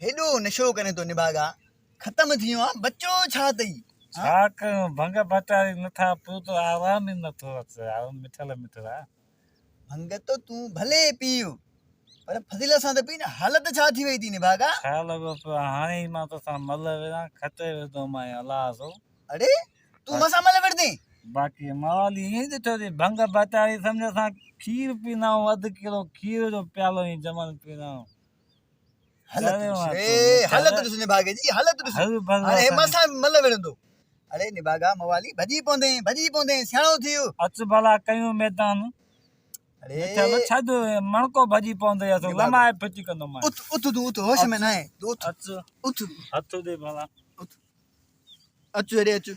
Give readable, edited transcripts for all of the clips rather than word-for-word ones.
हेडो नशो करे तो निभागा खत्म थियो आ बच्चो छा तई छा कयूं भंग बचारी नथा पियो तो आराम ई नथो अचे मिठल मिठड़ा भंग तो तू भले पियो पर फज़ीला सां त पी न हालत छा थी वई थी निभागा छा लॻो पियो हाणे ई मां तोसां मल विया खटे विधो मां अलाह अरे तू मसा मल वरदे बाक़ी माली ईअं ॾिठो थी भंग बचारी सम्झ असां खीर पींदा आहियूं 1 किलो खीर जो प्यालो ई जमल पींदा आहियूं हालत ॾिस निभागे जी हालत ॾिस हाणे मसा मल वरदो अरे निभागा मवाली भजी पवंदे सियाणो थियो अच भला कयूं मैदान अरे चलो छॾ मणको भजी पवंदे असो लमाए फिटी कंदो मां उठ तू उठ होश में ना है तू उठ अच उठ हथ दे भला अच अरे अच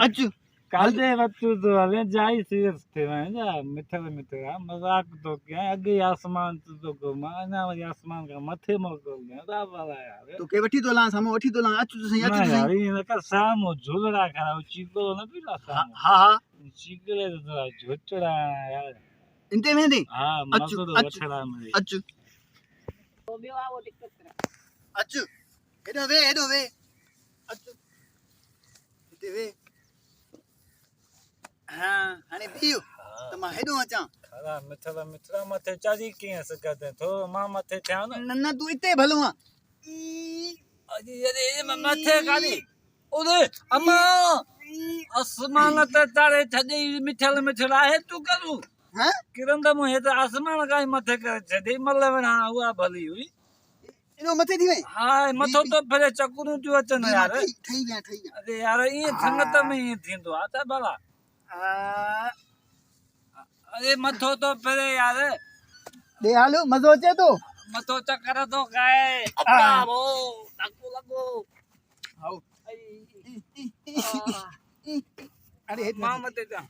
अच काल दे वतु तो हवे जाई सीरियस थे जा मिठल मिठड़ा मजाक तो क्या अगे आसमान तो को माना वरी आसमान का मथे मोको दा वाला यार तो के वठी तो ला सामो वठी तो ला अच तो सही अच तो यार ये का सामो झूलड़ा खा चीको न पीला सामो हां चीकले तो झोटड़ा यार इंते में दे हां मतो तो वठड़ा में अच तो बियो आवो दिक्कत अच हेडो वे अच इते वे हाँ हाने पियो तो मां हेडो अचा खरा मिठड़ा मथे चारी के सकते थो मां मथे थिया न तू इते भलो आ अरे मथे काली ओरे अम्मा आसमान ते तारे छदे मिठड़ा है तू करू हां किरंद मु हे तो आसमान का मथे कर छदे मलवना हुआ भली हुई इनो मथे थी वे हां मथो तो फिर चकुनु जो अचन यार ठई गया अरे यार ये संगत में ही थिंदो आता भला अरे मथो तो फिर यार दे हालो मजो अचे तो मथो चक्कर तो खाए अब्बा वो लगो आओ अरे मां मते जा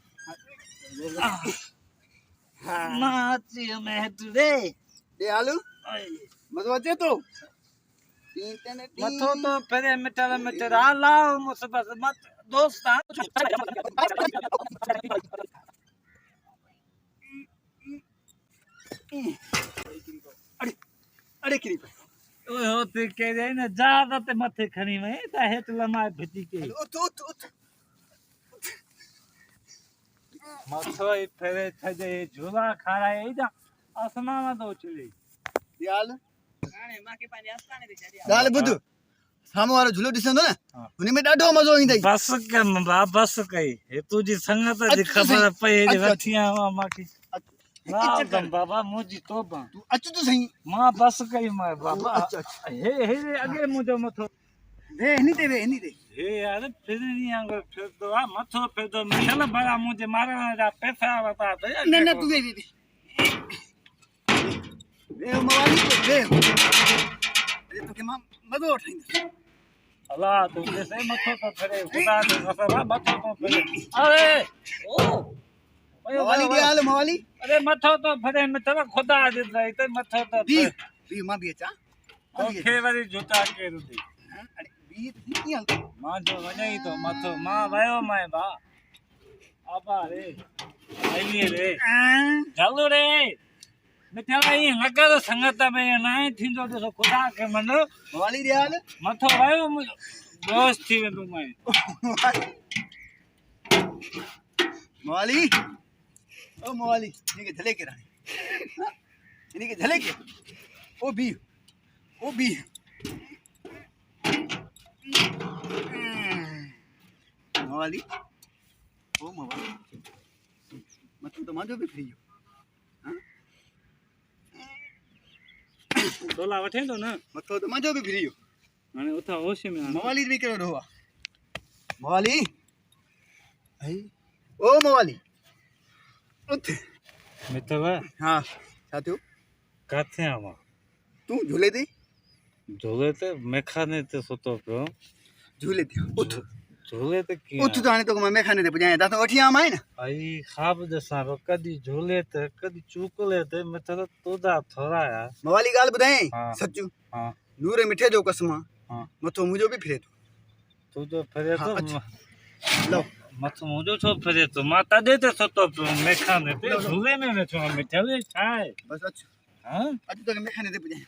नाची में तुरे दे हालो मजो अचे तो मथो तो फिर मिठड़ा लाओ मुसबत मत दोस्त अरे अरे किरी ओए होते के रे न ज्यादा ते मथे खणी में ता हेत लमाए भिटी के उठ मथो ई फेरे थजे झूला खाराए जा आसमान तो चले याल हाने मां के पानी आसमान दे छडिया गाल बुध सामो वारो झूलो दिसंदो न उनी में डाढो मजो ईंदई बस के बस कई हे तुजी संगत जी खबर पई जे वठिया मां की वाह बाबा मुजी तोबा तू अच तो सही मां बस कई मां बाबा हे आगे मुजो मथो वे हनी दे हे यार फिर नहीं आंगर फिर तो मथो पे तो मिल बड़ा मुझे मारने जा पैसा बता दे न तू वे मवाली तो वे अरे तो के मां मजो उठाई अल्लाह तू कैसे मथो तो फिरे खुदा ने कसम मथो तो फिरे अरे ओ मवाली दे हाल मवाली अरे मथो तो फिरे मित्र खुदा दे ते मथो तो भी मां भी अचा ओके वरी जूता के रुदी अरे भी थी हाल मां जो वजई तो मथो मां वयो मैं बा आबा रे आइए रे चलो रे मिठड़ा ये नगर संगत में ना थिंदो तो खुदा के मन मवाली दे हाल मथो वयो दोस्त थी वेंदो मैं मवाली ओ मवाली इनके झले के रानी इनके झले के ओ भी मवाली ओ मवाली मतलब तो मांजो भी फ्री हो डोला वठे तो ना मथो तो मांजो भी फ्री हो माने उठा होश में मवाली भी करो रोवा मवाली आई ओ मवाली उठ मित्र हां साथियो काथे आवा तू झूले ते मेखाने ते सोतो पियो झूले ते उठ झूले ते की उठ तो आने तो मैं खाने ते पुजाए ता तो वठी आम है ना आई खाब दसा कदी झूले ते कदी चूकले ते मित्र तोदा थोड़ा यार मवाली गाल बुधाए सच्चू हां नूरे मिठे जो कसम हां मथो मुजो भी फिरे तू जो फिरे तो लो मथो मुजो छो फिरे तो मां तदे ते सोतो पियो मेखाने ते झूले में वेठो मिठे छाए बस अच्छा हां अज तो मैं खाने ते पुजाए